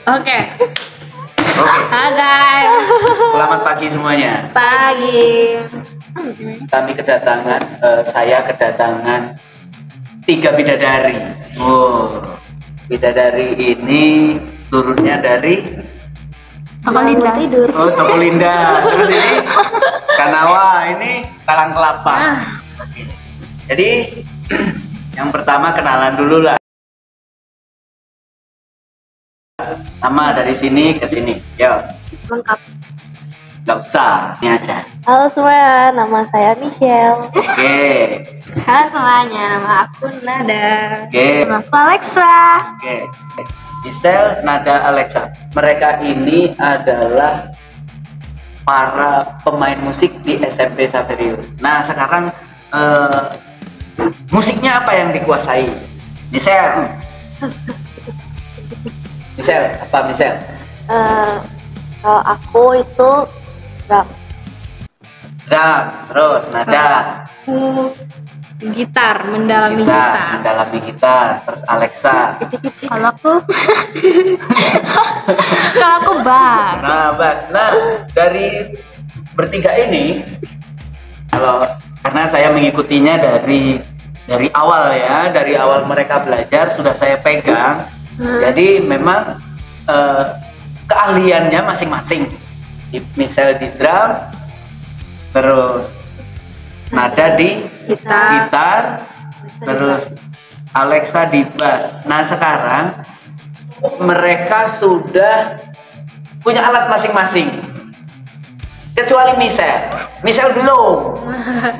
Oke. Halo guys. Selamat pagi semuanya. Pagi. Kami kedatangan, saya kedatangan 3 bidadari. Bidadari ini turunnya dari Toko Linda. Tidur. Toko Linda. Terus ini Kanawa, ini Talang Kelapa. Oke. Jadi yang pertama kenalan dulu lah. Nama dari sini ke sini. Yo. Lengkap. Gak usah, ini aja. Halo semua, nama saya Michelle. Oke. Halo semuanya, nama aku Nada. Oke. Nama aku Alexa. Oke. Michelle, Nada, Alexa. Mereka ini adalah para pemain musik di SMP Xaverius. Nah, sekarang musiknya apa yang dikuasai? Michelle, apa Michelle? Kalau aku itu drum. Terus Nada. Aku gitar, mendalami gitar. Mendalami gitar. Terus Alexa. Kalau aku bass. Nah, bass. Nah, dari bertiga ini, karena saya mengikutinya dari awal ya, dari awal mereka belajar sudah saya pegang. Jadi memang keahliannya masing-masing. Misal di drum, terus Nada di gitar, terus Alexa di bass. Nah sekarang mereka sudah punya alat masing-masing. Kecuali Michelle belum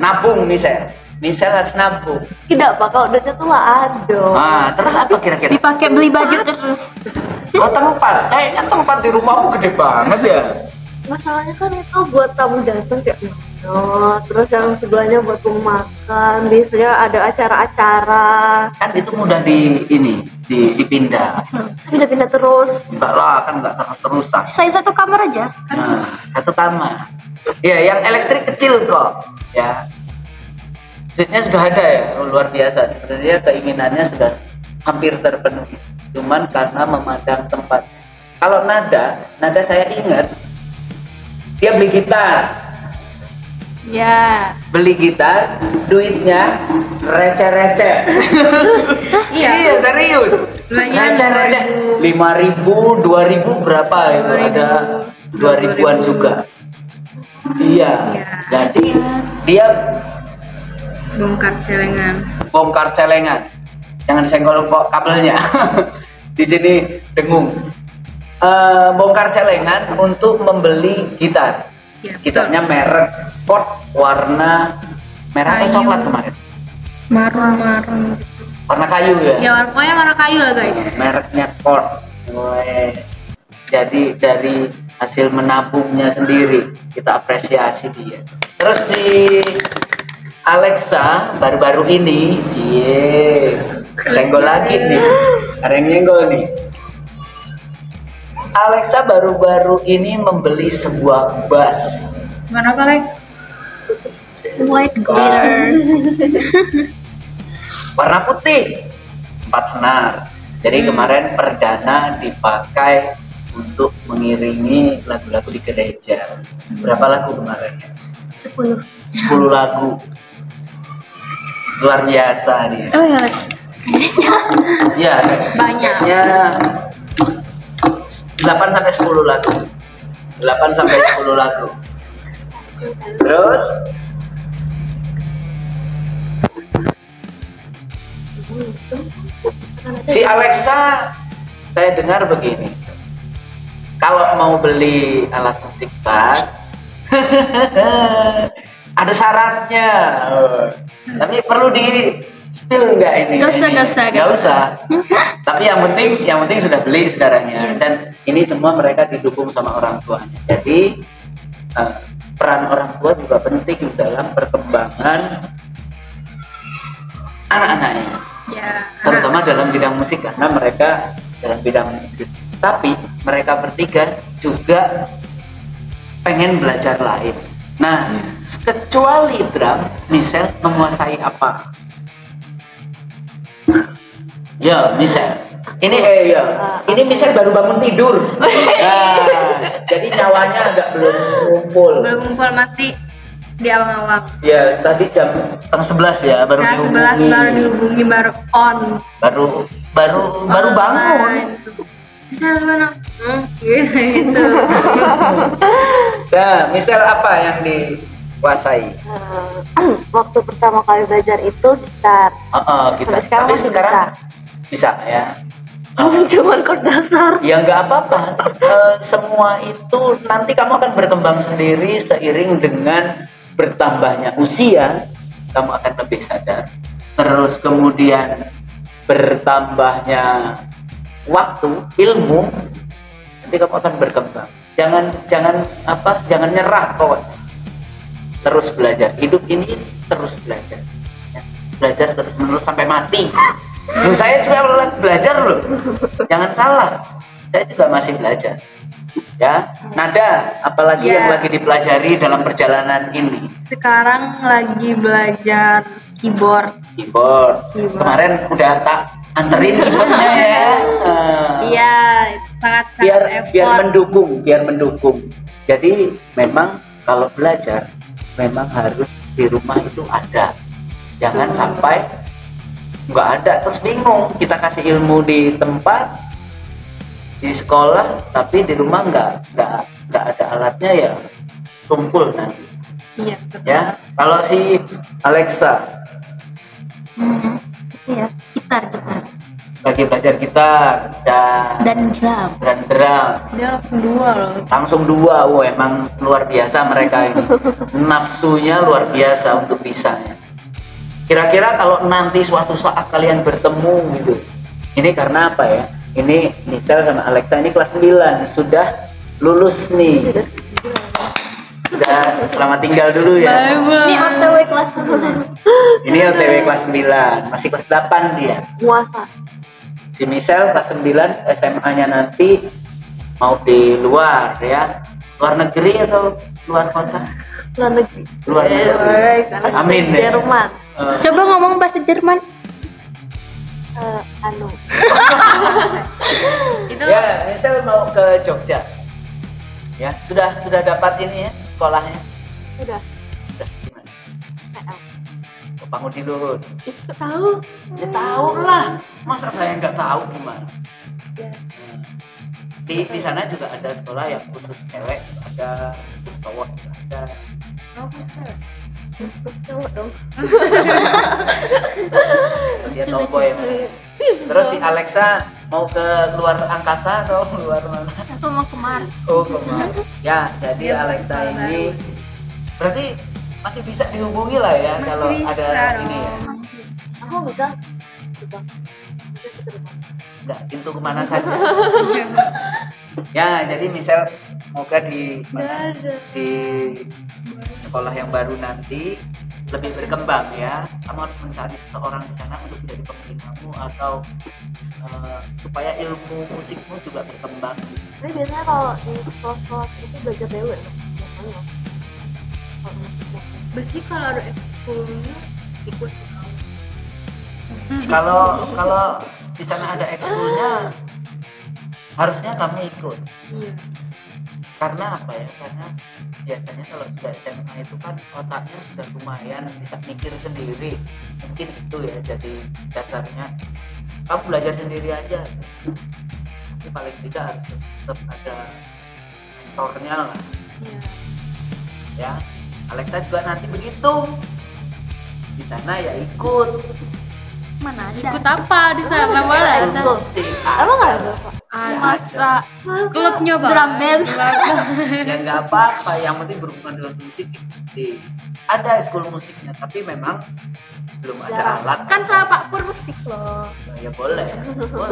nabung. Michelle harus nabung. Tidak pak, kalau duitnya tuh lah ada. Nah, terus apa kira-kira? Dipakai beli baju terus. Oh tempat, kayaknya tempat di rumahmu gede banget ya. Masalahnya kan itu buat tamu datang kayak terus yang sebelahnya buat makan. Biasanya ada acara-acara. Kan itu mudah dipindah. Pindah-pindah terus. Enggak lah, kan enggak terus-terusan. Saya satu kamar aja. Nah, satu kamar. Ya, yang elektrik kecil kok. Ya. Duitnya sudah ada ya, luar biasa. Sebenarnya keinginannya sudah hampir terpenuhi. Cuman karena memandang tempat. Kalau Nada saya ingat dia beli gitar. Ya. Beli gitar, duitnya receh-receh. Terus iya serius. Receh-receh. 5.000, 2.000 berapa itu? Ada 2.000-an juga. Iya. Jadi dia bongkar celengan. Jangan senggol kok kabelnya. Di sini dengung. Bongkar celengan untuk membeli gitar. Gitarnya merek Chord warna merah atau coklat kemarin? Marun. Warna kayu ya? Ya pokoknya warna kayu lah guys. Mereknya Chord. Jadi dari hasil menabungnya sendiri kita apresiasi dia. Terus si Alexa baru-baru ini, senggol lagi nih, ada yang nyenggol nih. Alexa baru-baru ini membeli sebuah bass. Warna apa lagi? White glitter. Warna putih, 4 senar. Jadi kemarin perdana dipakai untuk mengiringi lagu-lagu di gereja. Berapa lagu kemarin? 10 lagu. Luar biasa nih. Oh ya. Iya, Banyaknya 8 sampai 10 lagu. 8 sampai 10 lagu. Terus si Alexa saya dengar begini. Kalau mau beli alat musik bass ada syaratnya. Tapi perlu di spill nggak ini? Nggak usah. Tapi yang penting sudah beli sekarang ya. Dan ini semua mereka didukung sama orang tuanya. Jadi peran orang tua juga penting dalam perkembangan anak-anaknya. Ya, terutama dalam bidang musik karena mereka dalam bidang musik. Tapi mereka bertiga juga pengen belajar lain. Nah, kecuali drum, Michelle menguasai apa? Ya, Michelle. Ini Michelle baru bangun tidur. Jadi nyawanya agak belum ngumpul. Masih di awang-awang. Ya, tadi jam 10:30 ya baru dihubungi. Baru dihubungi, baru on. Baru bangun. Misal mana? Gitu. Nah, misal apa yang dikuasai? Waktu pertama kali belajar itu gitar. Gitar. Sekarang tapi sekarang bisa ya. Cuman chord dasar. Ya nggak apa-apa. Semua itu nanti kamu akan berkembang sendiri seiring dengan bertambahnya usia. Kamu akan lebih sadar. Terus kemudian bertambahnya waktu, ilmu, nanti kamu akan berkembang. Jangan nyerah pokoknya. Terus belajar. Hidup ini terus belajar. Ya. Belajar terus menerus sampai mati. Saya juga belajar loh. Jangan salah. Saya juga masih belajar. Ya, Nada, apalagi yang lagi dipelajari dalam perjalanan ini? Sekarang lagi belajar keyboard. Kemarin udah tak anterin keyboardnya ya. Iya, sangat biar mendukung. Jadi memang kalau belajar memang harus di rumah itu ada. Jangan sampai nggak ada terus bingung. Kita kasih ilmu di tempat di sekolah tapi di rumah nggak ada alatnya ya tumpul nanti. Iya. Ya, kalau si Alexa Iya, gitar. Lagi belajar gitar dan drum. Dia langsung 2 loh. Langsung 2, emang luar biasa mereka ini. Nafsunya luar biasa untuk bisanya. Kira-kira kalau nanti suatu saat kalian bertemu gitu, ini karena apa ya? Ini Michelle sama Alexa ini kelas 9 sudah lulus nih. Sudah selamat tinggal dulu ya. Ini OTW kelas 9. Ini OTW kelas 9, masih kelas 8 dia. Puasa. Si Michelle kelas 9 SMA-nya nanti mau di luar ya. Luar negeri atau luar kota? Luar negeri. Amin. Jerman. Coba ngomong bahasa Jerman. Ya, Michelle mau ke Jogja. Ya, sudah dapat ini ya sekolahnya. Sudah Gimana? PL. Bangun di Luhur. Itu tahu. Ya tahu lah. Masa saya nggak tahu gimana? Ya. Di sana juga ada sekolah yang khusus cewek, ada khusus cowok, ada. Terus cowok dong. Dia tomboy. Terus si Alexa mau ke luar angkasa atau luar mana? Aku mau ke Mars. Oh, ke Mars. Ya, jadi Alexa ini berarti masih bisa dihubungi lah ya kalau ada ini ya. Aku bisa. Enggak, pintu kemana saja. Ya, jadi misal semoga di sekolah yang baru nanti lebih berkembang ya. Kamu harus mencari seseorang di sana untuk menjadi pembinamu atau supaya ilmu musikmu juga berkembang. Tapi biasanya kalau di sekolah itu belajar dewe biasanya. Biasanya kalau ada ekskulnya ikut. Kalau di sana ada ekskulnya harusnya kamu ikut. Iya. Karena apa ya? Karena biasanya kalau sudah SMA itu kan otaknya sudah lumayan bisa mikir sendiri. Mungkin itu ya jadi dasarnya. Kamu belajar sendiri aja. Tapi paling tidak harus tetap ada mentornya lah. Iya. Ya, Alexa juga nanti begitu. Di sana ya ikut. Mana ada? Ikut apa di sana? Mana ada? Emang nggak ada? Masa Klubnya Bang. drum band. Ya nggak apa-apa, yang penting berhubungan dengan musik ikuti. Ada ekskul musiknya, tapi memang belum ada alat. Kan sama Pak Pur musik loh. Nah, ya boleh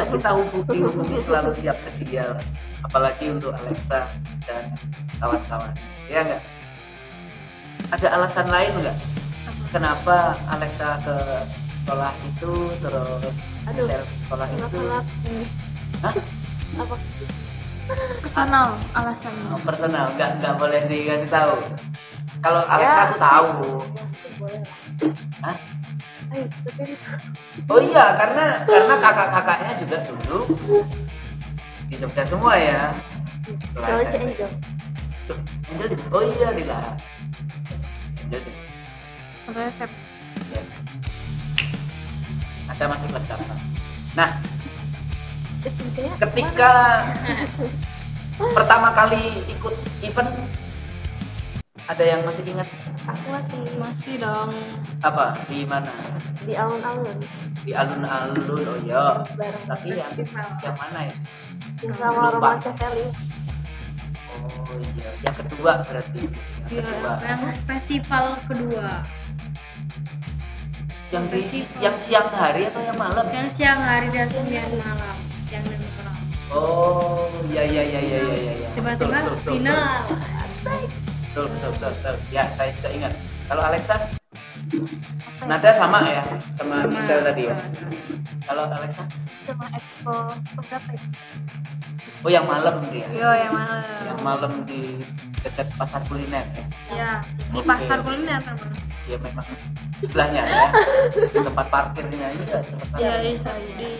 kita hubungi selalu siap sedia, apalagi untuk Alexa dan kawan-kawan. Ya nggak? Ada alasan lain nggak? Kenapa Alexa ke sekolah itu terus Michelle ke sekolah itu? Masalah ini. Hah? Apa? Personal alasannya. Personal, nggak boleh dikasih tahu. Kalau Alexa aku tahu. Boleh lah. Hah? Ayo, tapi Oh iya, karena kakak-kakaknya juga dulu di Jogja semua ya. Setelah kalau SMP. Angel. Tuh, Angel di, oh iya di Lahat. Angel di, Atau SF. yes. Ada masih kelas 8. Nah, Intinya ketika pertama kali ikut event, ada yang masih ingat aku Masih dong. apa di mana? di alun-alun Di alun-alun, oh iya. bareng Tapi Festival. yang mana ya? yang sama Lupa. Romansa Felis. Oh iya, yang kedua berarti. Yang Iya, kedua. yang festival kedua. Yang di festival. yang siang hari atau yang malam? Yang siang hari dan 9 malam. Yang dan malam. Oh iya. Tiba-tiba Betul. final. Betul. Ya, saya juga ingat. Kalau Alexa, nada sama ya, sama Michelle tadi ya. Kalau Alexa, Sama expo berapa itu? oh yang malam dia. Yo, yang malam. Yang malam di dekat pasar kuliner ya. Ya, di Oke. pasar kuliner memang. Ya memang sebelahnya ya. Di tempat parkirnya iya, tempat parkir. Ya, bisa di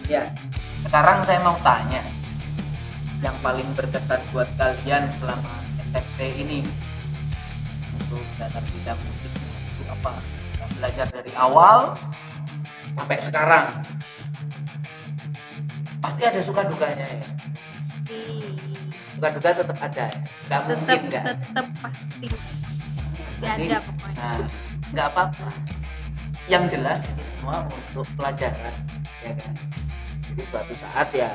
Ya. Sekarang saya mau tanya, yang paling berkesan buat kalian selama SMP ini untuk dalam bidang musik itu apa? Belajar dari awal sampai sekarang. Pasti ada suka dukanya ya. Suka duka tetap ada. Ya? Nggak mungkin nggak. tetap pasti Jadi, ada pokoknya. Nah, nggak apa-apa. Yang jelas itu semua untuk pelajaran, ya kan. Jadi suatu saat ya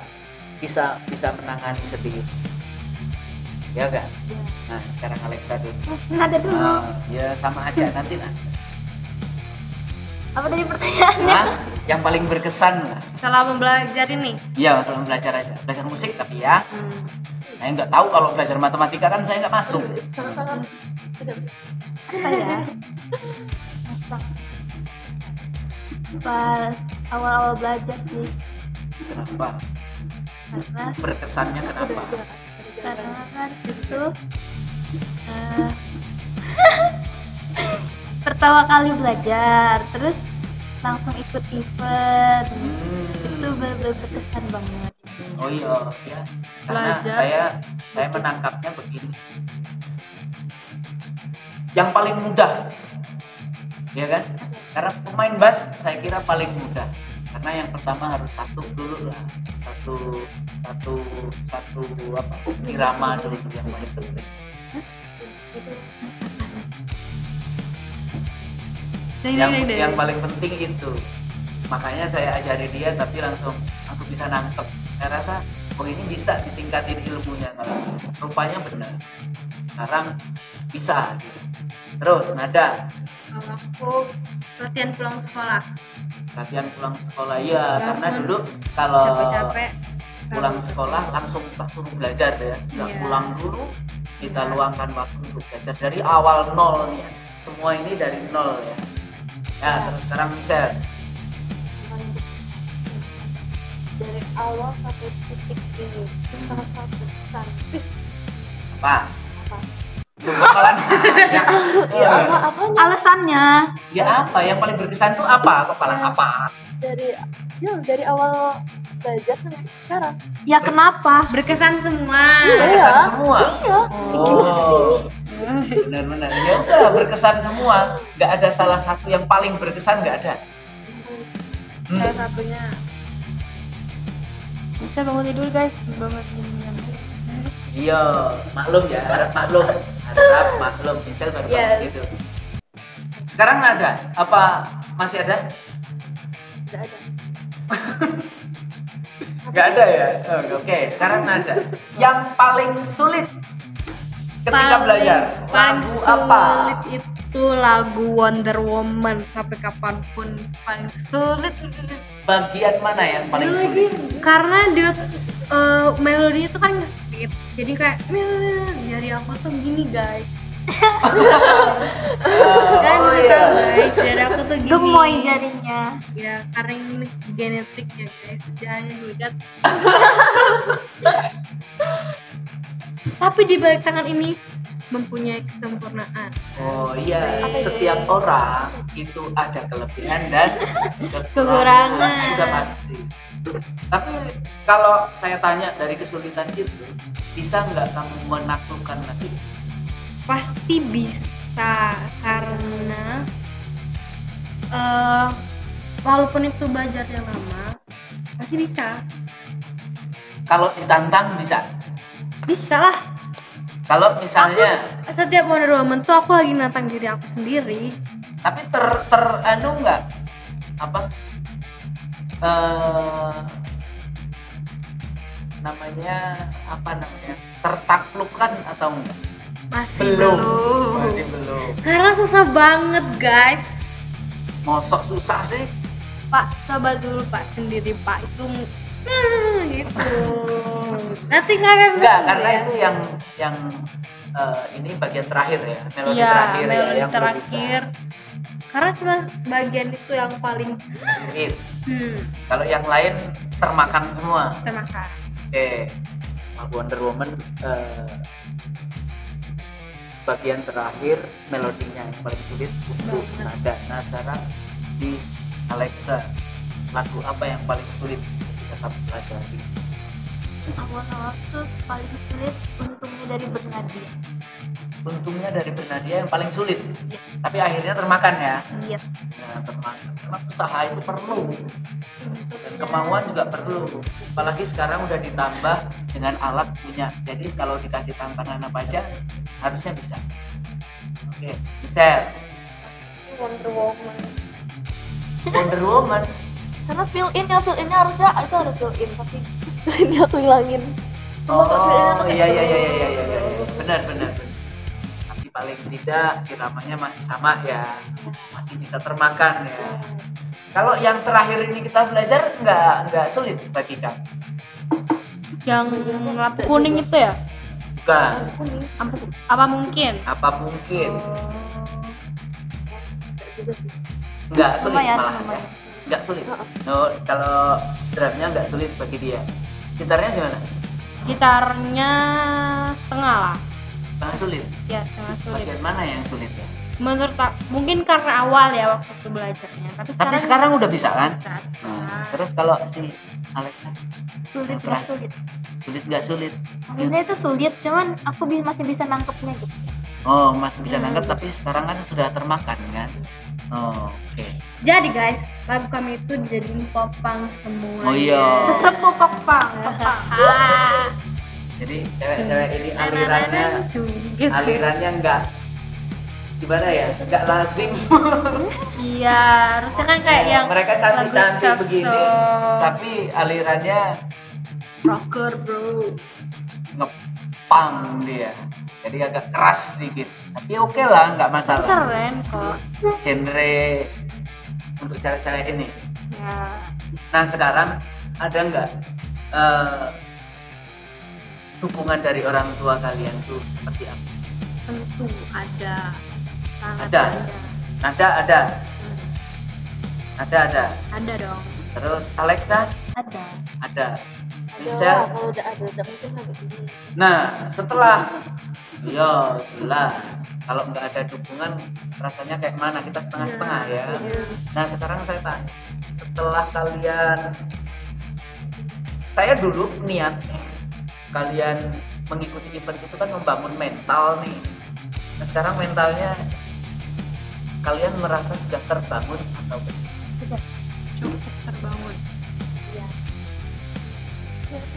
bisa menangani sendiri, ya kan. Nah sekarang Alexa dulu. Nada dulu. Ya sama aja nanti nah. Apa tadi pertanyaannya? Nah, yang paling berkesan lah. Selama belajar ini. Iya selama belajar aja, belajar musik tapi ya. Saya nggak tahu kalau belajar matematika kan saya nggak masuk. Sangat-sangat tidak Apa ya? Masak. Pas awal-awal belajar sih, Kenapa? karena Berkesannya kenapa? kan itu eh, pertama kali belajar, terus langsung ikut event, itu benar-benar berkesan banget. Oh iya, ya. Karena Belajar. saya menangkapnya begini. Yang paling mudah, ya kan? Karena pemain bass saya kira paling mudah. Karena yang pertama harus satu dulu lah, satu apa? Irama dulu yang paling penting. Yang paling penting itu. Makanya saya ajari dia, tapi langsung bisa nangkep. Saya rasa oh ini bisa ditingkatin ilmunya kalau rupanya benar. Sekarang bisa. Gitu. Terus nada. Kalau aku latihan pulang sekolah. Latihan pulang sekolah ya, Bangun. karena dulu kalau Capek-capek. pulang sekolah langsung belajar ya. Nggak Iya. pulang dulu, kita luangkan waktu untuk belajar dari awal nol nih ya. Semua ini dari nol ya. Ya, terus sekarang Michelle. dari awal sampai titik ini itu sangat besar. Apa? Apa? Lu bakalan ya. Ya apanya? Alasannya Ya apa? Yang paling berkesan tuh apa? Kepala apa? Dari awal belajar sampai sekarang. ya kenapa? Berkesan semua. Berkesan semua. Iya. Gimana sih ini? Benar-benar. Ya udah berkesan semua. Nggak ada salah satu yang paling berkesan, nggak ada. Salah satunya Bisa bangun tidur guys, banget jam. Iya, maklum ya, harap maklum. Michelle baru bangun gitu. Sekarang nggak ada? Apa masih ada? Nggak ada. Nggak ada ya? Oke, sekarang nggak ada. Yang paling sulit ketika belajar paling lagu apa? sulit itu lagu Wonder Woman sampai kapanpun paling sulit. Bagian mana yang paling sulit? Karena dia melodinya tuh kan nge-speed, jadi kayak jari aku tuh gini guys, Kan Oh, sih iya. tahu guys, jari aku tuh gini. Gemoy jarinya. Ya karena ini genetik ya guys, jarinya gugat. Tapi di balik tangan ini mempunyai kesempurnaan. Oh iya, Oke. setiap orang itu ada kelebihan dan Kekurangan. sudah pasti. Tapi kalau saya tanya dari kesulitan itu, bisa nggak kamu menaklukkan lagi? Pasti bisa karena walaupun itu belajarnya lama, pasti bisa. Kalau ditantang bisa. Bisa lah. Kalau misalnya, Setiap Wonder Woman tuh aku lagi nantang diri aku sendiri. tapi anu nggak apa? Namanya apa namanya? Tertaklukkan atau enggak? Masih belum. Masih belum. Karena susah banget guys. Mosok susah sih. Pak, coba dulu Pak sendiri Pak itu gitu. Nanti nggak Enggak, karena itu yang ini bagian terakhir ya, melodi Iya, terakhir melodi ya, yang belum terakhir. Karena cuma bagian itu yang paling bisa sulit. Kalau yang lain termakan semua. termakan. Oke, Wonder Woman bagian terakhir melodinya yang paling sulit untuk Banget. nada. Nah sekarang di Alexa, lagu apa yang paling sulit ketika kamu pelajari? Awal-awal tuh paling sulit untungnya dari Bernadia. Untungnya dari Bernadia yang paling sulit, Yes. tapi akhirnya termakan ya. Yes. Nah, termakan. Memang usaha itu perlu dan kemauan juga perlu. Apalagi sekarang udah ditambah dengan alat punya. Jadi kalau dikasih tantangan apa aja harusnya bisa. Oke, bisa. Wonder Woman. Wonder Woman. Karena fill innya harusnya itu ada fill in tapi ini aku hilangin. Cuma kok fill in-nya Oh tuh kayak iya iya iya iya iya iya. Benar benar. Tapi paling tidak iramanya masih sama ya, masih bisa termakan ya. Kalau yang terakhir ini kita belajar nggak sulit bagi kamu? Yang lampu kuning itu ya? Bukan. Apa mungkin? Apa mungkin? Kayak gitu sih. Nggak sulit Lumayan, malahan ya? lumayan. Nggak sulit. No, kalau drumnya nggak sulit bagi dia. Gitarnya gimana? Gitarnya setengah lah. Setengah sulit. Ya setengah sulit. Bagian mana yang sulit ya? Menurut mungkin karena awal ya waktu itu belajarnya. Tapi sekarang udah bisa kan? bisa. Nah, terus kalau si Alexa Sulit Yang gak terakhir. sulit. sulit nggak sulit? Sebenarnya itu sulit, cuman aku masih bisa nangkepnya gitu. Oh, masih bisa nangkep tapi sekarang kan sudah termakan kan? Oh, oke. Jadi guys, lagu kami itu dijadiin popang semua. Oh iya. Sesepuh popang, popang. Jadi cewek-cewek ini gitu. alirannya nggak gimana ya? Nggak lazim. Iya, harusnya kan kayak yang mereka cantik-cantik lagu begini, sub-sub. tapi alirannya rocker bro. ngepang dia. Jadi agak keras sedikit. Tapi oke lah, nggak masalah. Keren kok. Genre untuk cewek-cewek ini. Ya, Nah sekarang ada nggak dukungan dari orang tua kalian tuh seperti apa? tentu ada. Sangat Ada. Ada. Ada dong. Terus Alexa Ada. ada. Ada lah, Michelle. kalau udah ada mungkin agak gini. Nah setelah, ya jelas. Kalau nggak ada dukungan rasanya kayak mana? Kita setengah-setengah ya. Nah sekarang saya tanya, setelah kalian, saya dulu niatnya kalian mengikuti event itu kan membangun mental nih. Nah sekarang mentalnya kalian merasa sudah terbangun atau belum? Sudah. Cukup terbangun.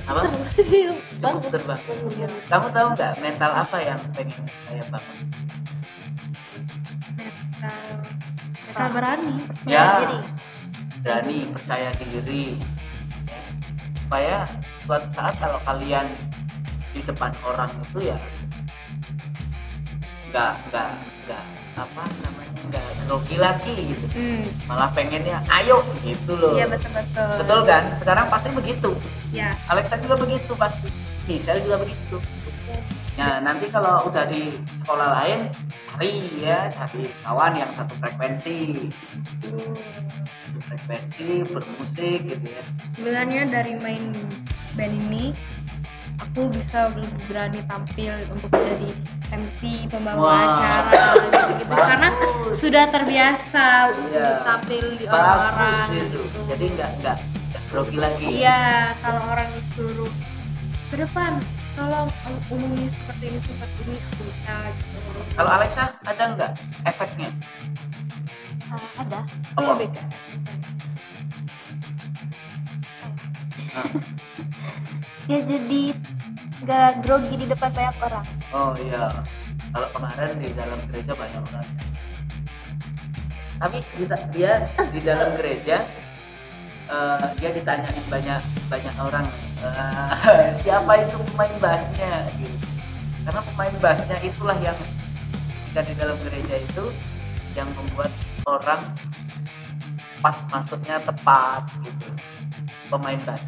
Apa? Cukup Banget. terbangun. Kamu tahu nggak mental apa yang pengen saya bangun? Mental berani. Ya, Jadi, berani, percaya diri. Supaya suatu saat kalau kalian di depan orang itu ya nggak apa namanya, nggak grogi lagi gitu, malah pengennya ayo gitu loh. Iya betul. Betul kan? Sekarang pasti begitu. Ya. Alexa juga begitu pasti. Michelle juga begitu. Nah, nanti kalau udah di sekolah lain, cari kawan yang satu frekuensi. Satu frekuensi, bermusik gitu ya. Sebenarnya dari main band ini, aku bisa lebih berani tampil untuk jadi MC, pembawa acara gitu-gitu. Karena sudah terbiasa tampil di orang gitu. Jadi nggak grogi lagi. Iya, kalau orang disuruh ke depan, tolong umumnya seperti ini aku bisa gitu. Kalau Alexa ada nggak efeknya? Ada. Itu lebih ke Ya jadi gak grogi di depan banyak orang. Oh iya, kalau kemarin di dalam gereja banyak orang. Tapi dia di dalam gereja dia ditanyain banyak orang siapa itu pemain bassnya gitu. Karena pemain bassnya itulah yang jika di dalam gereja itu yang membuat orang pas masuknya tepat gitu, pemain bass,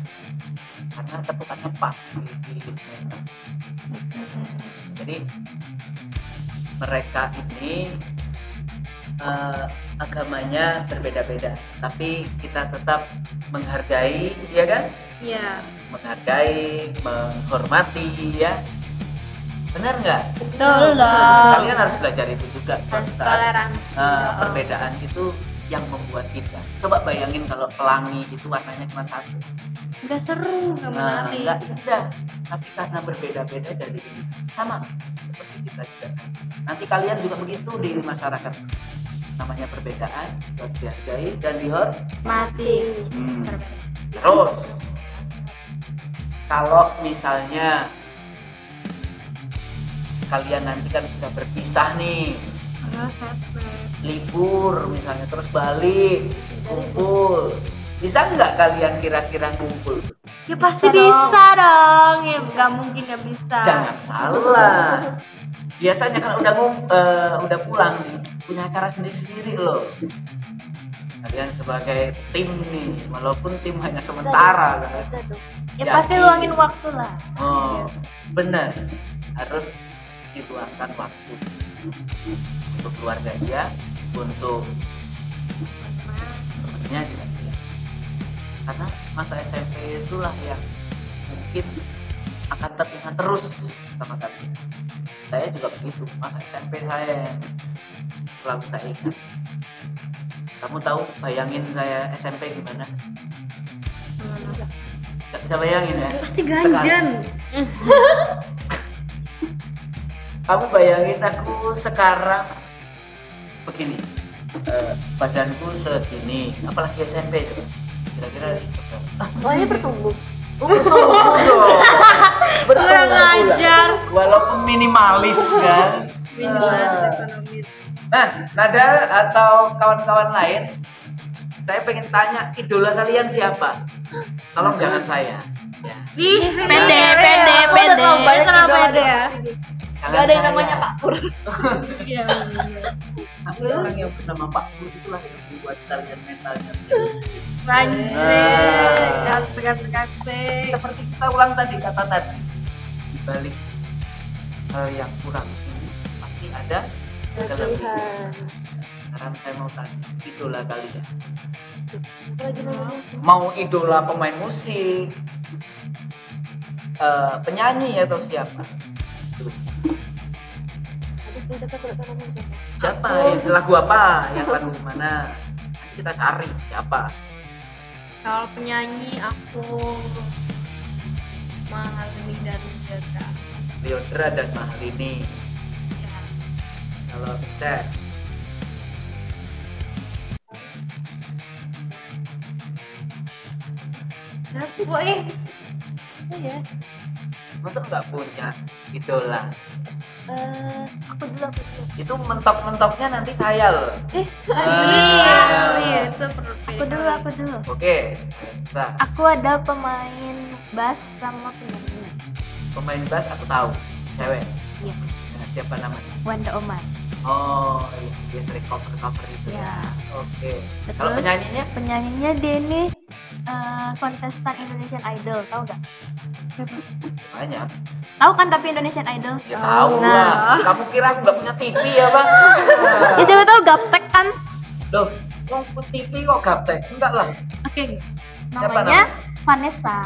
karena ketukannya pas di mereka. Jadi mereka ini agamanya berbeda-beda, tapi kita tetap menghargai, ya kan? Iya. Menghargai, menghormati, ya. Benar nggak? Betul dong. Kalian harus belajar itu juga. Toleransi. Perbedaan itu yang membuat kita. Coba bayangin kalau pelangi itu warnanya cuma satu. Nggak seru, nggak menarik. Nggak indah. Tapi karena berbeda-beda jadi sama. Seperti kita juga. Nanti kalian juga begitu di masyarakat. Namanya perbedaan, harus dihargai dan Mati. Terus, kalau misalnya kalian nanti kan sudah berpisah nih, libur misalnya, terus balik, kumpul, bisa nggak kalian kira-kira kumpul? Ya pasti bisa dong. Ya nggak mungkin nggak bisa. Jangan salah. Biasanya kan udah pulang nih, punya acara sendiri-sendiri loh. Kalian sebagai tim nih, walaupun tim hanya sementara kan. Ya pasti luangin waktu lah. Oh, benar. Harus diluangkan waktu untuk keluarga dia, untuk temannya juga. Karena masa SMP itulah yang mungkin akan teringat terus sama kalian. Saya juga begitu, masa SMP saya yang selalu saya ingat. Kamu tahu, bayangin saya SMP gimana? Gak bisa bayangin ya? Pasti ganjen. Kamu bayangin aku sekarang begini, badanku segini, apalagi SMP itu. Kira-kira Soalnya bertumbuh. Kurang ajar. Walaupun minimalis kan. Minimalis ekonomi. Nah, Nada atau kawan-kawan lain, saya pengen tanya, idola kalian siapa? Tolong jangan saya. Ya. Ih, Pede. Terlalu pede ya. Gak ada yang namanya Pak Pur. Iya. Tapi orang yang bernama Pak Pur itulah yang membuat kalian mentalnya. Anjir, kasih. Seperti kita ulang tadi, kata tadi, di balik hal yang kurang ini pasti ada kelebihan. Sekarang saya mau tanya, idola kalian. Lagi namanya. Mau idola pemain musik, penyanyi atau siapa? Ada sih, tapi aku gak tahu namanya siapa. Siapa? Lagu apa? Yang lagu mana? Nanti kita cari siapa. Kalau penyanyi aku Mahalini dan Jada. Leodra dan Mahalini. Ya. Kalau Cek, Aku oh ya. masa nggak punya idola? Aku dulu. Itu mentok-mentoknya nanti saya loh. Iya, itu perlu. Aku dulu. Oke, bisa. Aku ada pemain bass sama penyanyi. Pemain bass aku tahu, cewek. Yes. Nah, siapa namanya? Wanda Omar. Oh, iya, dia sering cover itu. Ya. Oke. Betul. Kalau penyanyinya? Penyanyinya Denny kontestan Indonesian Idol, tahu nggak? Banyak. Tahu kan tapi Indonesian Idol? Ya tahu lah. Kamu kira aku nggak punya TV ya bang? Ya siapa tahu gaptek kan? Loh, lampu TV kok gaptek? Enggak lah. Oke. Siapa Namanya Vanessa.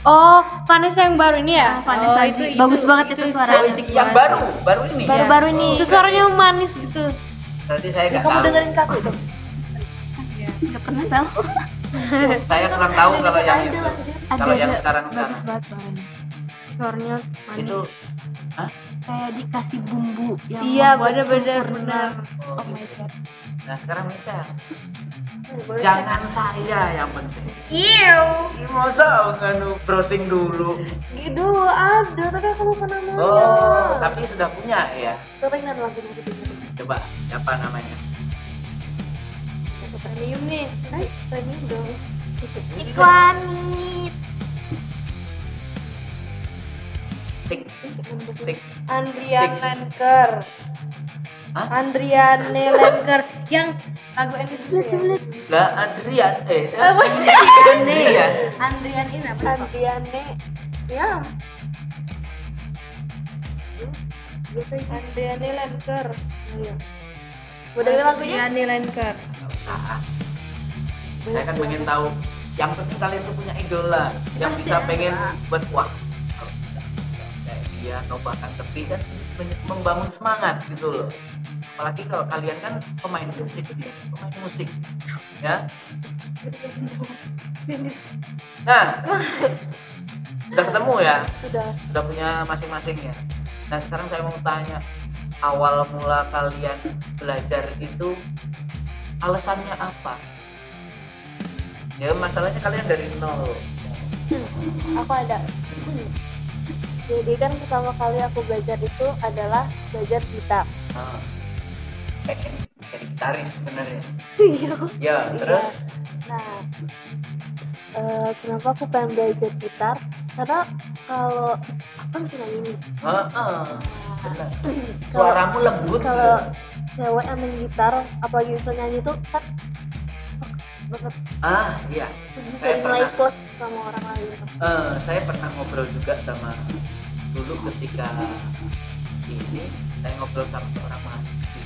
Oh, Vanessa yang baru ini ya? Vanessa oh, itu bagus banget itu suaranya. Yang baru ini. Baru-baru ini. Itu suaranya manis gitu. Berarti saya nggak Kamu tahu. dengerin kaku itu? Nggak pernah Sal. Saya kurang tahu kalau yang itu. Kalau yang Bagus sekarang. banget suaranya. Suaranya manis. Itu, Kayak dikasih bumbu yang Iya, membuat bener-bener, sempurna. bener. Oh my god. nah sekarang bisa. Boleh Jangan saya yang penting. Iu. Masa nganu browsing dulu. Gitu ada, tapi aku lupa namanya. Oh, tapi sudah punya ya. Sering kan lagu gitu. Coba, siapa namanya? Yang premium nih. Premium dong. Iklan. Tik, tik. Andrian Tik. Lenker. Hah? Andriane Lenker yang lagu ini itu ya? Lah Adrian, Andrian. Andrian ini apa sih? Pak? Andriane. Ya. Gitu ya. Andriane Lenker. Iya. Udah dengerin lagunya? Andriane Lenker. Ah, saya kan pengen tahu. Yang penting kalian tuh punya idola yang bisa pengen buat wah. Kalau kayak dia atau bahkan lebih kan membangun semangat gitu loh. Apalagi kalau kalian kan pemain musik ya. Nah, udah ketemu ya, udah punya masing-masing ya. Nah sekarang saya mau tanya, awal mula kalian belajar itu alasannya apa? Ya masalahnya kalian dari nol. Aku ada. Jadi kan pertama kali aku belajar itu adalah belajar gitar. Nah, pengen jadi gitaris sebenarnya. Iya. Ya terus? Nah, kenapa aku pengen belajar gitar? Karena kalau aku kan bisa nyanyi nih. Benar. Suaramu lembut. Kalau cewek yang main gitar, apalagi bisa nyanyi tuh kan banget. Iya. Bisa Saya dinilai pernah. plus sama orang lain. Saya pernah ngobrol juga sama dulu ketika ini saya ngobrol sama seorang mahasiswi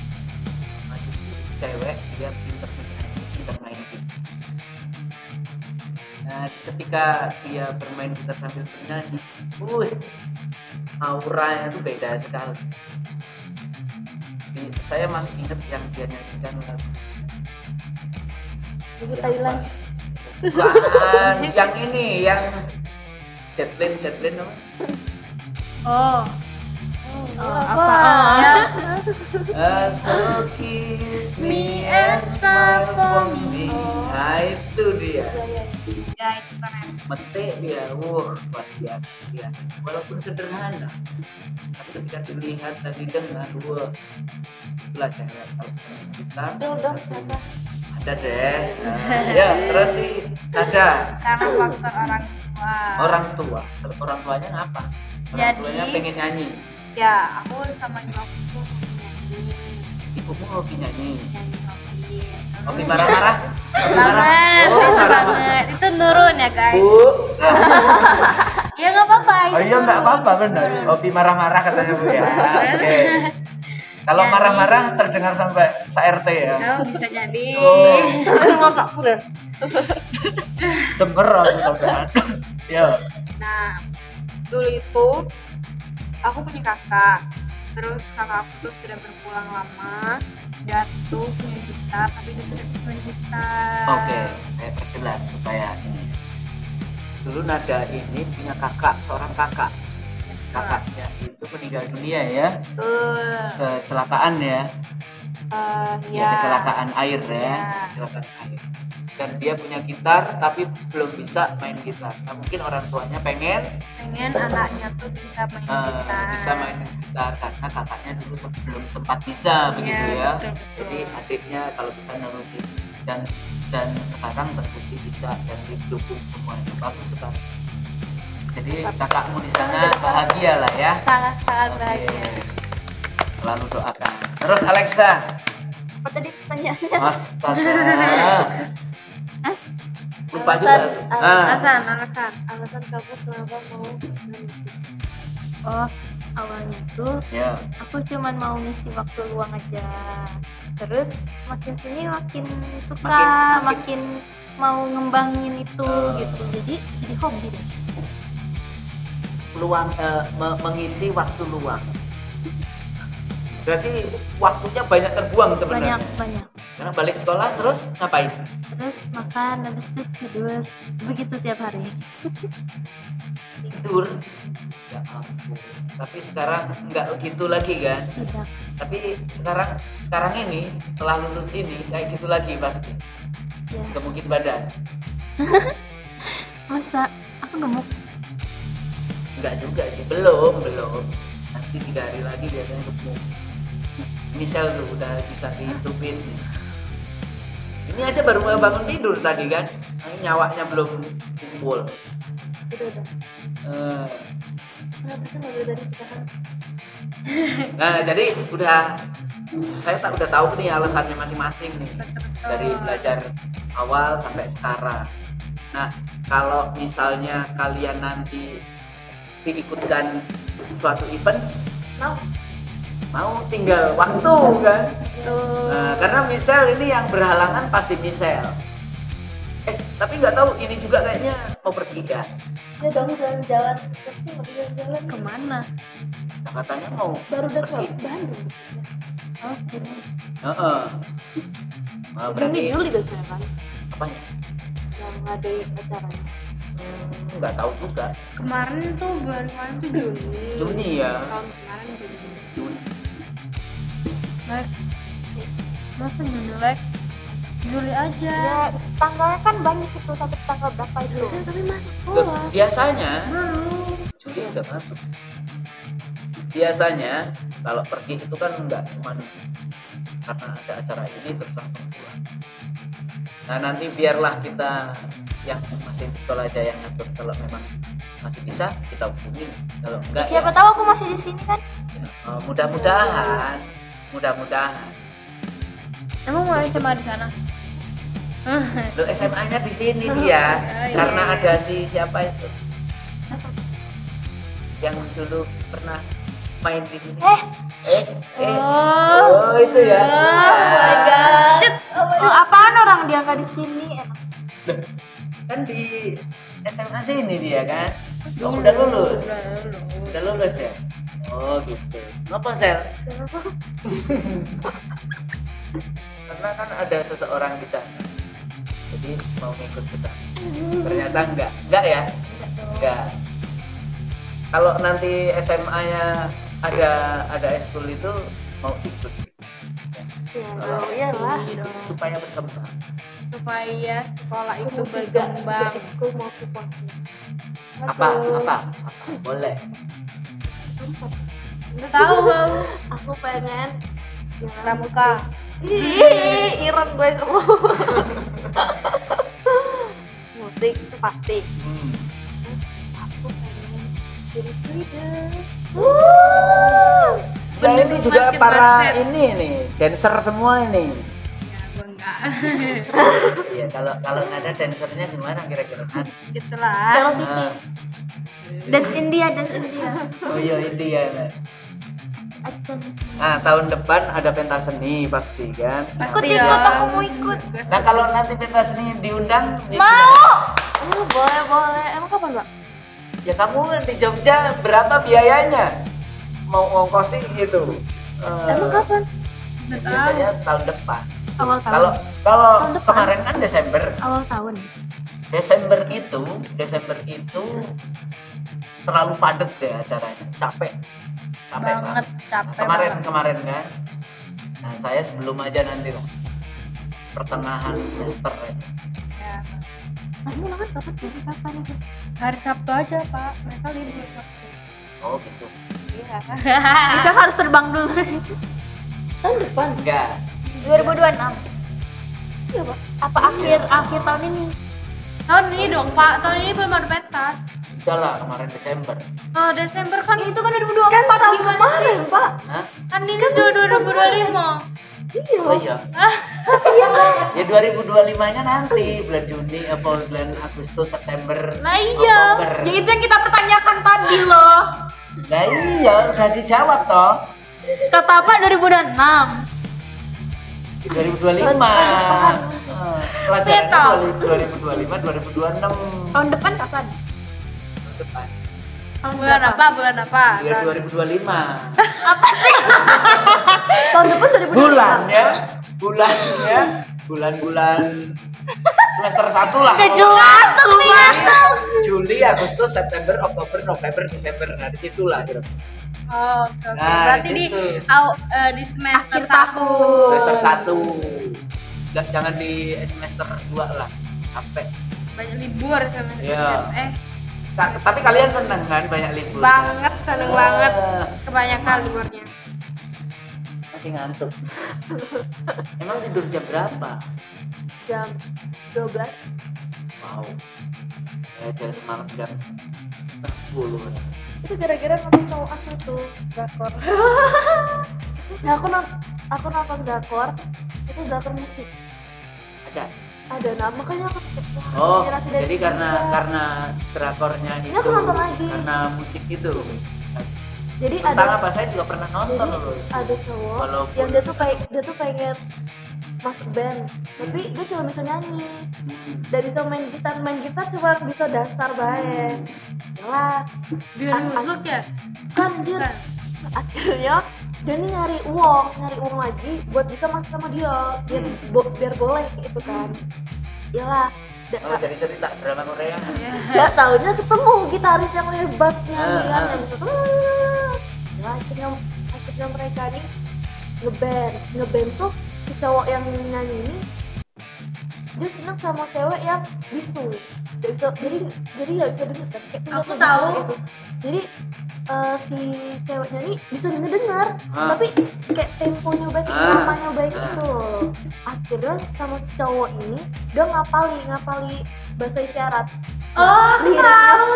cewek, dia pinter main gitar. Nah ketika dia bermain gitar sambil bernyanyi, auranya itu beda sekali. Saya masih ingat yang dia nyanyikan lagu Thailand. Bukan, yang ini, yang Jetlin apa? Oh. Apa? Ya. So kiss me and smile for me. Nah itu dia. Ya itu keren. Mete dia, luar biasa dia. Walaupun sederhana, tapi ketika dilihat dan didengar, itulah cewek kalau kita. Spill dong siapa? Ada deh. Ya terus sih ada. Karena faktor orang tua. Orang tuanya ngapa? Orang Jadi- tuanya pengen nyanyi. Ya, aku sama ibuku nyanyi. Ibumu hobi nyanyi. Hobi. Hobi marah-marah. Banget, Oh, itu marah-marah. banget. Itu nurun ya guys. Bu. Ya nggak apa-apa. Oh itu iya nggak nurun, apa-apa benar. nurun. Hobi marah-marah katanya Bu ya. Terus? Oke. Kalau Jadi- marah-marah terdengar sampai se-RT ya. Oh, bisa jadi. Oh. Rumah Kak Pur ya? Denger aku sampean. Ya. Nah, dulu itu aku punya kakak. Terus kakak aku tuh sudah berpulang lama. Dia tuh punya gitar, tapi dia tidak bisa main gitar. Oke, saya perjelas supaya ini. Dulu Nada ini punya kakak, seorang kakak. Kakaknya itu meninggal dunia ya, Betul. kecelakaan ya. Ya. Kecelakaan air ya, Ya. kecelakaan air. Dan dia punya gitar tapi belum bisa main gitar. Nah, mungkin orang tuanya pengen Pengen anaknya tuh bisa main gitar. bisa main gitar karena kakaknya dulu belum sempat bisa begitu ya. Betul, betul. Jadi adiknya kalau bisa nerusin dan sekarang terbukti bisa dan didukung semuanya, bagus sekali. Jadi kakakmu di sana bahagia lah ya. Sangat-sangat Oke. bahagia. Selalu doakan. Terus Alexa, Apa tadi pertanyaannya? Astaga. lupa Alasan, juga. alasan kamu kenapa mau Oh, awalnya tuh Ya. aku cuman mau ngisi waktu luang aja. Terus makin sini makin suka, makin mau ngembangin itu gitu. Jadi hobi deh. Luang mengisi waktu luang. Berarti waktunya banyak terbuang sebenarnya. Banyak. Karena balik sekolah terus ngapain? Terus makan, habis itu tidur. Begitu tiap hari. Tidur. Ya ampun. Tapi sekarang nggak gitu lagi kan? Tidak. Tapi sekarang ini setelah lulus ini kayak gitu lagi pasti. Ya. Gemukin badan. Masa aku gemuk? Enggak juga sih, belum. Nanti 3 hari lagi biasanya gemuk. Misal tuh udah bisa dihitupin. Ini aja baru bangun tidur tadi kan, nyawanya belum kumpul. udah kenapa sih nggak dari kita kan Nah jadi saya udah tahu nih alasannya masing-masing nih dari belajar awal sampai sekarang. Nah kalau misalnya kalian nanti diikutkan suatu event, mau tinggal waktu kan. Nah, karena Michelle ini yang berhalangan pasti Michelle. Tapi nggak tahu ini juga kayaknya mau pergi kan? ya dong jalan-jalan sih mau jalan-jalan Kemana? Nah, katanya mau baru udah ke pergi. Bandung Oh, jadi Berarti Juli biasanya kan apanya? yang ngadain acaranya Nggak tahu juga. Kemarin tuh bulan kemarin tuh Juni ya. Tahun kemarin Juni. masa jelek? Juli aja. ya tanggalnya kan banyak itu sampai tanggal berapa itu tapi masuk Loh, sekolah biasanya Belum. Juli udah masuk. Biasanya kalau pergi itu kan nggak cuma karena ada acara ini terus langsung pulang. Nah nanti biarlah kita yang masih di sekolah aja yang ngatur. Kalau memang masih bisa kita hubungi. Kalau enggak Siapa ya, tahu aku masih di sini kan? mudah-mudahan. Emang mau SMA di sana? Lo SMA-nya di sini dia, iya. karena ada siapa itu yang dulu pernah main di sini. Oh itu ya. Shit. Apaan orang dia nggak di sini? Loh, kan di SMA sini dia kan. Oh, udah lulus ya. Oh gitu. Ngapa Sel? Karena kan ada seseorang di sana. Jadi mau ngikut ke sana. Ternyata enggak ya? Enggak. Kalau nanti SMA-nya ada eskul itu mau ikut. ya lah Supaya berkembang. Supaya sekolah itu mau berkembang. ekskul mau kupasi Apa? Boleh. Nggak tahu bau. aku pengen Pramuka. Iron gue nggak mau musik itu pasti aku pengen jadi leader Nah ini juga Basket, para basket. ini nih dancer semua ini. Ya gua enggak. Iya kalau nggak ada dancernya gimana kira-kira? Gitulah. Velocity. Nah, Dance India. oh iya India. Nah. Acan. Nah tahun depan ada pentas seni pasti kan. Pasti Ikut, dong. aku mau ikut. Nah kalau nanti pentas seni diundang, Mau. boleh emang kapan Mbak? ya kamu di Jogja berapa biayanya? Mau ongkosin gitu. Emang kapan? Nggak tahu. Biasanya tahun depan. Awal tahun. Kalau Tahun depan? kemarin kan Desember. Awal tahun. Desember itu terlalu padat deh acaranya, capek Banget, capek kemarin banget. kan. Nah saya sebelum aja nanti lah pertengahan semester ya. Ya. Kamu ulangan kapan? Jadi kapan itu? Hari Sabtu aja Pak. Mereka libur Sabtu. Oh gitu. Iya. Bisa harus terbang dulu. Tahun depan? Enggak. 2026. Iya Pak. Apa akhir tahun ini? Tahun ini dong Pak. Tahun ini belum ada pentas. Udah lah kemarin Desember. Oh Desember kan Itu kan 2024 Kan tahun gimana kemarin sih? Pak Hah? Kan ini 2025. Iya. Oh iya. Ya 2025-nya nanti bulan Juni apa bulan Agustus, September, Lah iya. Oktober. Ya itu yang kita pertanyakan tadi loh. Lah iya, udah dijawab toh. Kata apa 2006? 2025. Pelajarannya 2025, 2026. Tahun depan kapan? Tahun depan. Bulan apa? Bulan apa? Ya 2025. Tahun depan 2025. Bulan-bulan semester 1 lah. Udah jelas Juli, Agustus, September, Oktober, November, Desember. Nah, di situlah kira. Oh, oke. Nah, Berarti di situ. di semester Akhir 1. Semester 1. Jangan di semester 2 lah. Sampai. Banyak libur semester. Iya. Tapi kalian seneng kan banyak libur? Banget, seneng banget. Kebanyakan liburnya. Masih ngantuk. Emang tidur jam berapa? Jam 12. Wow. Ya dari semalam jam 10. Itu gara-gara nonton cowok aku tuh drakor. Nah, aku nonton drakor, itu drakor musik. Ada, nah makanya aku Oh, inspirasi dari jadi situ. karena drakornya Ini itu aku nonton lagi. karena musik itu. Jadi Tentang ada apa? Saya juga pernah nonton loh. ada cowok Walaupun- yang dia tuh pengen masuk band, tapi dia cuma bisa nyanyi, dia bisa main gitar cuma bisa dasar baik. Lah, Biar musik ya? kan anjir. Bukan. Akhirnya dia nih nyari uang lagi buat bisa masuk sama dia, biar boleh gitu kan. Iyalah, Oh, jadi cerita drama Korea. gak taunya ketemu gitaris yang hebat nyanyi kan, Ah. yang bisa ya, akhirnya mereka nih ngeband tuh si cowok yang nyanyi ini dia seneng sama cewek yang bisu, gak bisa jadi gak bisa denger kan, kayak Aku bisu tahu. gitu. Jadi si ceweknya nih bisa dengar Ah. tapi kayak temponya baik, Ah. namanya baik Ah. gitu loh. Akhirnya sama si cowok ini dia ngapali bahasa isyarat. Oh, aku tahu.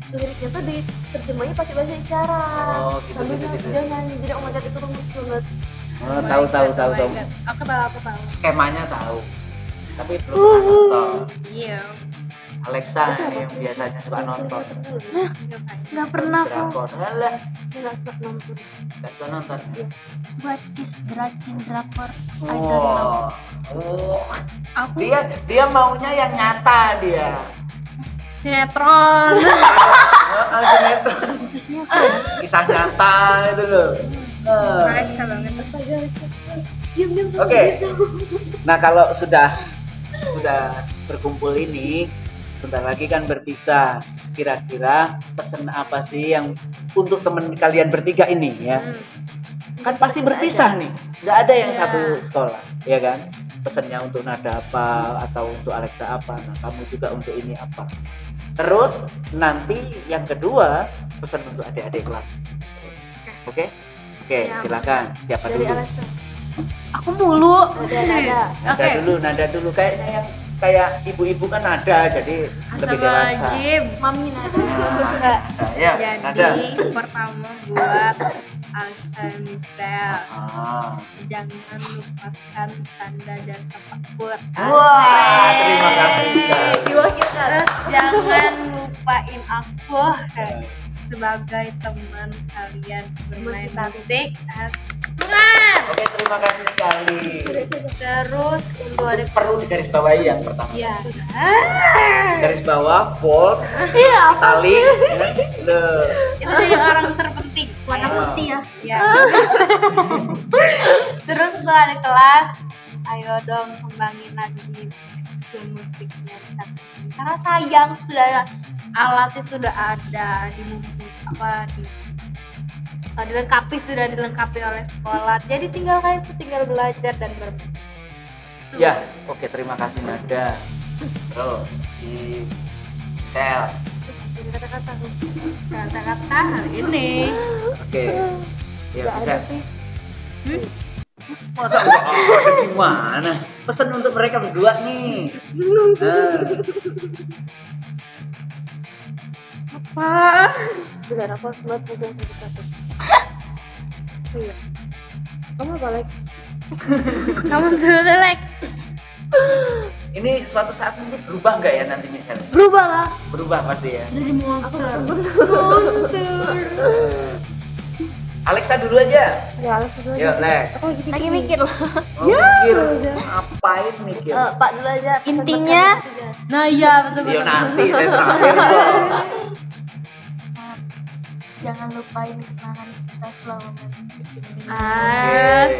Liriknya tuh diterjemahin pakai bahasa isyarat. Oh, gitu, Sambil gitu. dia nyanyi, jadi oh my god itu bagus banget. Oh, tahu. Aku tahu. Skemanya tahu. Tapi belum pernah nonton. Iya. Alexa ini yang biasanya suka nonton. Nggak pernah aku. Drakor. Alah, Dia nggak suka nonton. nggak suka nonton. What is drakor? I don't know. Oh. Aku Dia maunya yang nyata dia. sinetron. Sinetron. Maksudnya apa ya? Kisah nyata itu loh. Alexa banget. Astaga, diam Oke. Nah, kalau sudah berkumpul ini, sebentar lagi kan berpisah. Kira-kira pesan apa sih yang untuk teman kalian bertiga ini ya? Kan pasti berpisah nih. Nggak ada yang Iya. satu sekolah, ya kan? Pesannya untuk Nada apa atau untuk Alexa apa? Nah, kamu juga untuk ini apa? Terus nanti yang kedua pesan untuk adik-adik kelas. Oke? Oke, Ya. silakan. Siapa Dari dulu? Alexa. Aku mulu. Nada. Nada dulu kayaknya yang kayak ibu-ibu kan ada jadi lebih dewasa. Astagfirullahaladzim. Mami Nada. Enggak. Ya, nada. Jadi pertama buat Alexa Mistel, Ah. jangan lupakan tanda jasa Pak Pur. Wah, terima kasih sekali. Diwakilkan. Terus jangan lupain aku sebagai teman kalian bermain musik. Bukan. Oke, terima kasih sekali. Terus untuk ada Perlu digarisbawahi yang pertama. ya. Garis bawah, bold, Iya, italic, ya. Loh. Itu jadi orang terpenting. warna putih ya. Ya. Terus tuh ada kelas, ayo dong kembangin lagi skill musiknya di satu. Karena sayang sudah ada alatnya, sudah ada dilengkapi oleh sekolah. Jadi tinggal kalian tuh tinggal belajar dan bermain. Ya, oke, terima kasih Nada. Terus di sel. Jadi kata-kata Kata-kata hari ini. Oke. Ya, nggak bisa. ada sih. Masa enggak ada gimana? Pesan untuk mereka berdua nih. Apa? Benar, aku harus buat pegang satu. Iya. Kamu apa like? Kamu dulu like. Ini suatu saat nanti berubah nggak ya nanti misalnya? Berubah lah. Berubah pasti ya. Dari monster. Alexa dulu aja. Ya, Alex dulu Yuk, aja. Lex. Aku Lagi mikir loh. Oh, mikir. Ngapain mikir? Pak dulu aja. pesan Intinya, buat kalian bertiga. Nah iya betul Yo betul. nanti saya terakhir kok. jangan lupain kenangan kita selama musik ini.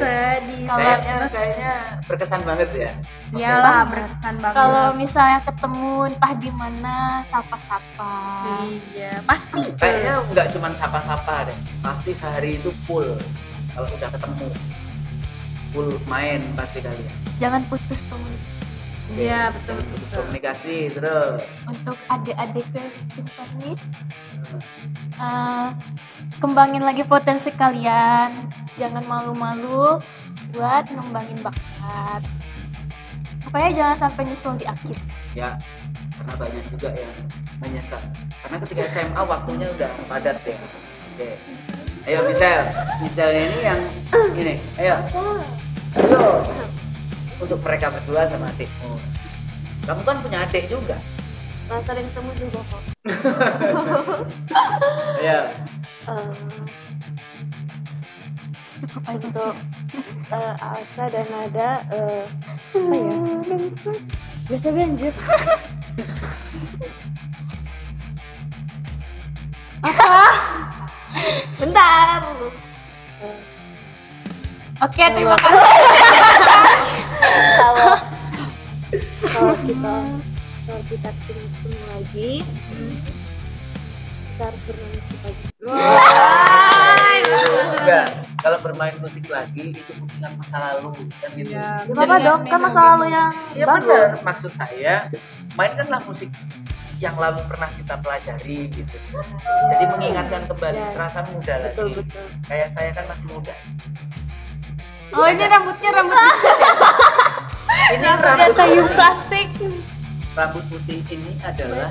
Sedih. Kayaknya berkesan banget ya. Iyalah berkesan banget. Kalau misalnya ketemu entah di mana, sapa-sapa. iya pasti. Kayaknya nggak cuma sapa-sapa deh. Pasti sehari itu full. Kalau udah ketemu, full main pasti kalian. Jangan putus komunikasi. Iya betul betul. Komunikasi terus. Untuk adik-adik yang simpan nih, kembangin lagi potensi kalian. Jangan malu-malu buat ngembangin bakat. Pokoknya jangan sampai nyesel di akhir. Ya, karena banyak juga yang menyesal. Karena ketika SMA waktunya udah padat ya. Oke. Ayo misalnya ini yang ini. Ayo. Untuk mereka berdua sama adikmu. Kamu kan punya adik juga. Nah, sering ketemu juga kok. Ayo. Cukup aja Untuk Alexa dan Nada apa ya? Biasa banjir. Bentar. Oke, terima kasih. kalau kalau kita ketemu lagi, kita harus bermain musik lagi. Enggak. Kalau bermain musik lagi itu mengingat masa lalu kan gitu. Iya. Gak apa dong, kan masa lalu yang Iya benar. bagus. Maksud saya, mainkanlah musik yang lalu pernah kita pelajari gitu. Jadi mengingatkan kembali, Yes. serasa muda lagi. Betul. Kayak saya kan masih muda. Oh, ini rambutnya rambut dicat ya? Ini Rambut rambut kayu plastik. rambut putih ini adalah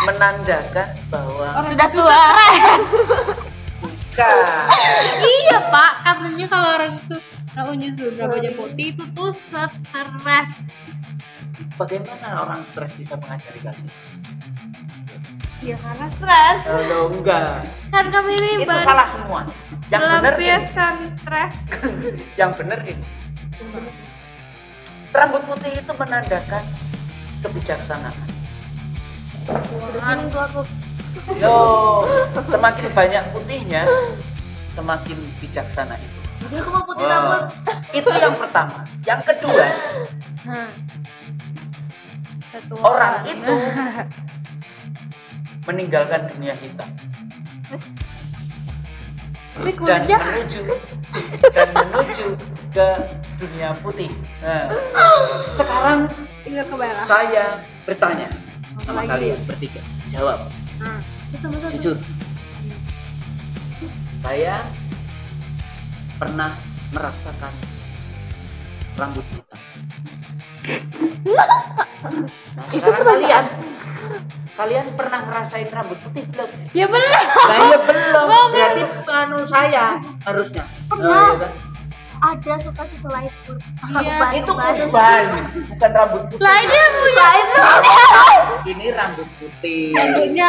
menandakan bahwa Sudah tua. bukan. Iya pak, katanya kalau orang itu kalau nyusun rambutnya putih itu tuh stres. Bagaimana orang stres bisa mengajari kalian? Ya karena stres. Kalau enggak, Kan kami ini itu salah semua. Yang benar ini. pelampiasan stres. Yang benar ini. Rambut putih itu menandakan kebijaksanaan. Sudah feeling tuh aku. Loh, semakin banyak putihnya, semakin bijaksana itu. Jadi aku mau putih Wah, rambut. itu yang pertama. Yang kedua, Ketua. orang itu meninggalkan dunia hitam Tapi dan kulitnya menuju ke dunia putih. Nah, sekarang iya kebayang. saya bertanya sama Apalagi? kalian bertiga, jawab jujur. Saya pernah merasakan rambut hitam. Nah, sekarang kalian pernah ngerasain rambut putih belum? Ya belum. Saya belum. Berarti saya harusnya. Pernah. Iya kan? Ada suka setelah itu. Iya. Itu uban, bukan rambut putih. Lainnya punya Ini rambut putih. rambutnya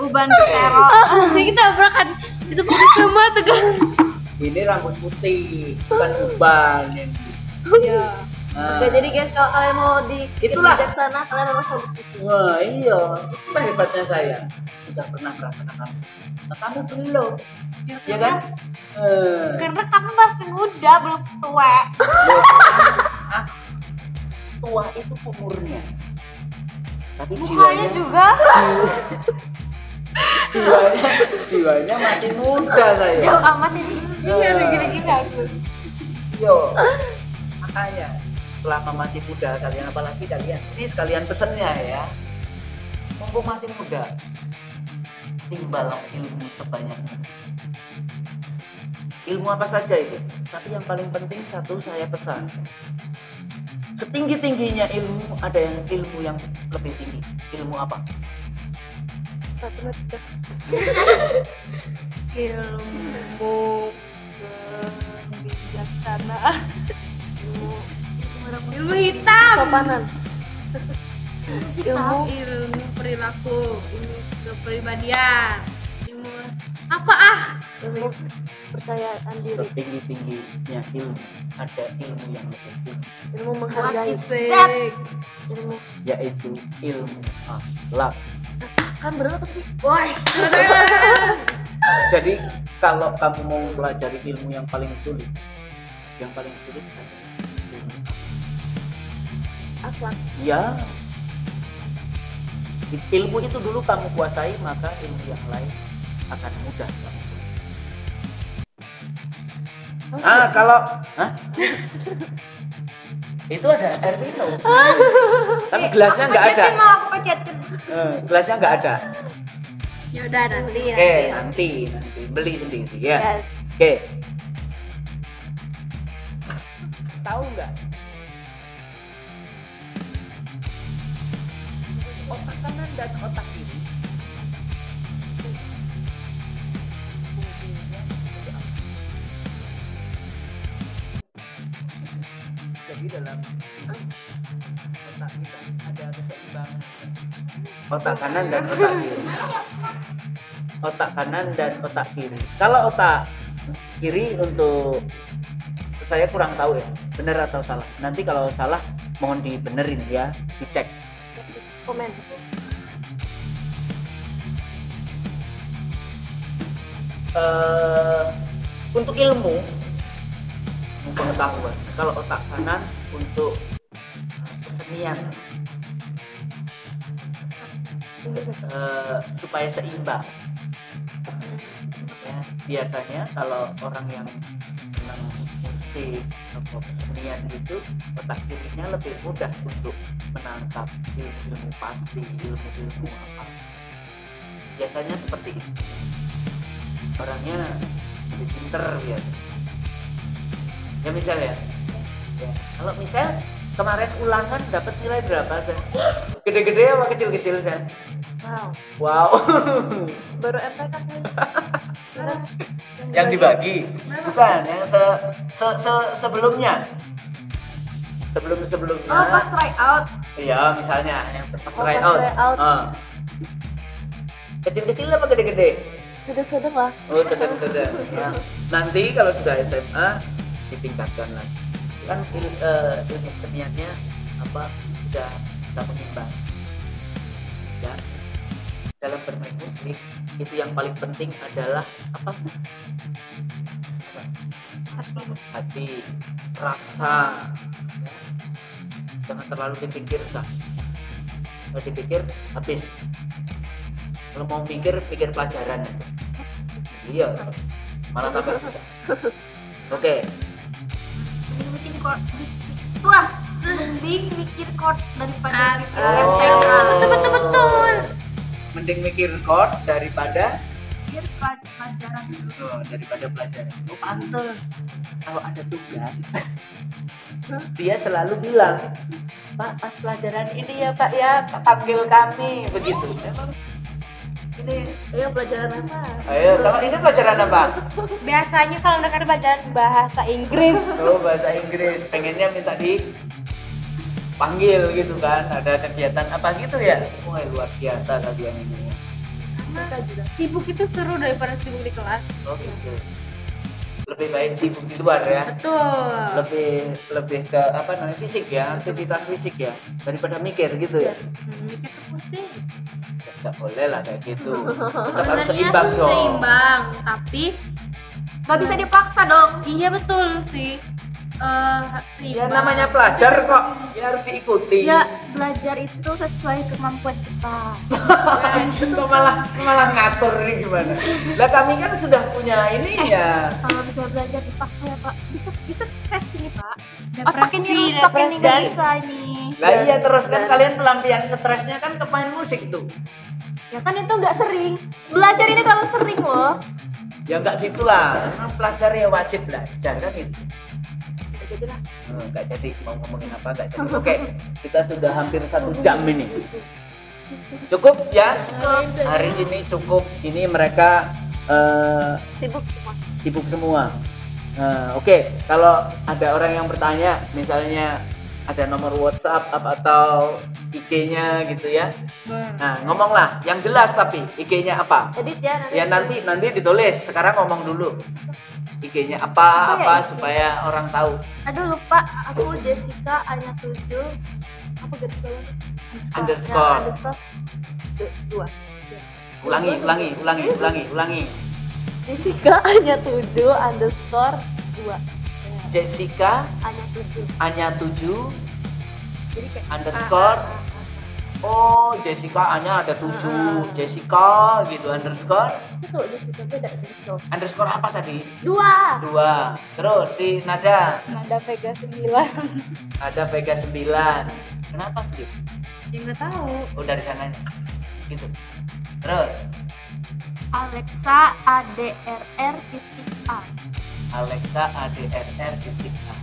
uban ketero. Ini kita tabrakan. Itu putih semua tuh kan. Ini rambut putih, bukan uban. Iya. Nah, Oke, jadi guys kalau kalian mau Itulah. bijaksana, kalian harus rambut putih. wah iya, itulah hebatnya saya. Sudah pernah merasakan rambut. Nah, kamu belum, ya kan? Karena kamu masih muda, belum tua. Ah, tua itu umurnya, tapi Mukanya juga. jiwanya masih muda saya. Jauh amat ini. Iya, gini-gini aku. Yo, makanya selama masih muda kalian, apalagi kalian ini sekalian pesennya ya, mumpung masih muda, timbal ilmu sebanyak mungkin. Ilmu apa saja itu, tapi yang paling penting satu saya pesan, setinggi-tingginya ilmu ada yang ilmu yang lebih tinggi. Ilmu apa? Matematika. Ilmu Ilmu hitam. Sopanan. Ilmu perilaku, ilmu kepribadian, ilmu apa Ilmu percayaan diri. Setinggi-tingginya ilmu, ada ilmu yang lebih tinggi, Ilmu menghargai. Asik. Ilmu. yaitu ilmu akhlak. Kan bener tapi. Wah, Jadi kalau kamu mau pelajari ilmu yang paling sulit adalah ilmu Akhlak. ya. Ilmu itu dulu kamu kuasai, maka ilmu yang lain akan mudah kamu. Kalau itu ada air minum, tapi gelasnya nggak ada. Mau aku pecetin. Gelasnya nggak ada. ya udah nanti. Oke, nanti beli sendiri ya. Yes. Oke. Tahu nggak? Otak kanan dan otak kiri fungsinya untuk apa? Jadi dalam otak kita ada keseimbangan. Otak kanan dan otak kiri. Otak kanan dan otak kiri. Kalau otak kiri untuk saya kurang tahu ya, benar atau salah. Nanti kalau salah mohon dibenerin ya, dicek. Komen. Untuk ilmu pengetahuan, kalau otak kanan untuk kesenian, supaya seimbang ya. Biasanya kalau orang yang senang musik atau kesenian itu, otak kirinya lebih mudah untuk menangkap ilmu pasti, ilmu apa. Biasanya seperti itu, orangnya lebih pinter ya. Ya misalnya, kalau misal kemarin ulangan dapat nilai berapa Sen? Gede-gede apa kecil-kecil Sen? Wow. Baru MTK sih. Yang dibagi bukan yang sebelumnya. Sebelumnya. Oh, pas try out. Iya, misalnya yang pas Oh, try pas out. try out. Kecil-kecil apa gede-gede? Sedang-sedang lah. Oh, sedang-sedang. Ya. Nanti kalau sudah SMA ditingkatkan lagi. Kan ilmu keseniannya apa sudah bisa mengimbang. Ya. Dalam bermain musik itu yang paling penting adalah apa? Hati, rasa. Ya. Jangan terlalu dipikirkan. Kalau dipikir habis. Kalau mau pikir pelajaran aja. Iya. Malah tambah susah. Oke. Bikin chord. Wah, mending mikir chord daripada Betul. Mending mikir chord daripada mikir pelajaran dulu. daripada pelajaran. Oh, pantes. Kalau ada tugas, dia selalu bilang, Pak, pas pelajaran ini ya Pak ya, panggil kami begitu. Emang ini Ayo pelajaran apa? ayo, kalau ini pelajaran apa? Biasanya kalau mereka ada pelajaran bahasa Inggris. Oh, bahasa Inggris. Pengennya minta dipanggil gitu kan. Ada kegiatan apa gitu ya? Wah, luar biasa kalian ini. Kita juga. Sibuk itu seru daripada sibuk di kelas. Oh gitu. Lebih baik sibuk di luar ya. Betul. Lebih ke apa namanya, fisik ya, aktivitas fisik ya, daripada mikir gitu ya. Mikir tuh pusing. Nggak boleh lah kayak gitu. Tetap harus Sebenarnya seimbang tuh dong. seimbang, tapi Gak bisa dipaksa dong. iya betul sih. Ya Seimbang. namanya pelajar kok, ya harus diikuti. Ya, belajar itu sesuai kemampuan kita. Kok malah ngatur ini gimana? Lah kami kan sudah punya ini ya. Kalau bisa belajar dipaksa ya Pak, bisa stres ini Pak. Depresi, Otak ini rusak ini, depresi. gak bisa ini. Lah iya, terus kan kalian pelampian stresnya kan ke main musik tuh. Ya kan itu nggak sering. Belajar ini terlalu sering loh. Ya enggak gitulah. Memang pelajar ya wajib belajar kan itu. Jadilah. Enggak jadi mau ngomongin apa enggak jadi. Oke, kita sudah hampir 1 jam ini. Cukup ya? Cukup. Hari ini cukup. Ini mereka Sibuk semua. sibuk semua. Oke, kalau ada orang yang bertanya, misalnya ada nomor WhatsApp atau IG-nya gitu ya. Nah, ngomonglah yang jelas tapi IG-nya apa? Edit ya nanti. Ya nanti ditulis. Sekarang ngomong dulu. IG-nya apa supaya orang tahu. Aduh lupa, aku Jessica Anya 7 apa garis bawah? Underscore. Dua. Ulangi. Jessica Anya 7 underscore 2. Jessica Anya 7. Anya 7 Jadi kayak underscore. Oh, Jessica Anya ada 7. Jessica gitu underscore. Itu kalau Jessica beda underscore. Underscore apa tadi? 2. Terus si Nada Vega 9. ada Vega 9. Kenapa sedih? Ya nggak tahu. Oh dari sananya gitu. Terus Alexa ADRR.A. Alexa ADRR titik A.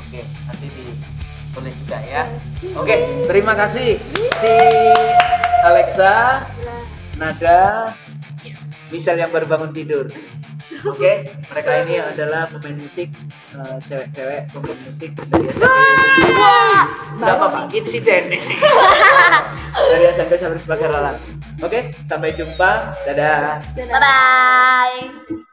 Oke, nanti ditulis juga ya. Oke, terima kasih si Alexa, Nada, Misal yang baru bangun tidur. Oke, mereka ini adalah pemain musik, cewek-cewek pemain musik dari SMP. Enggak apa-apa, insiden ini. Dari SMP sampai sebagai Lalang. Oke, sampai jumpa. Dadah. Bye bye.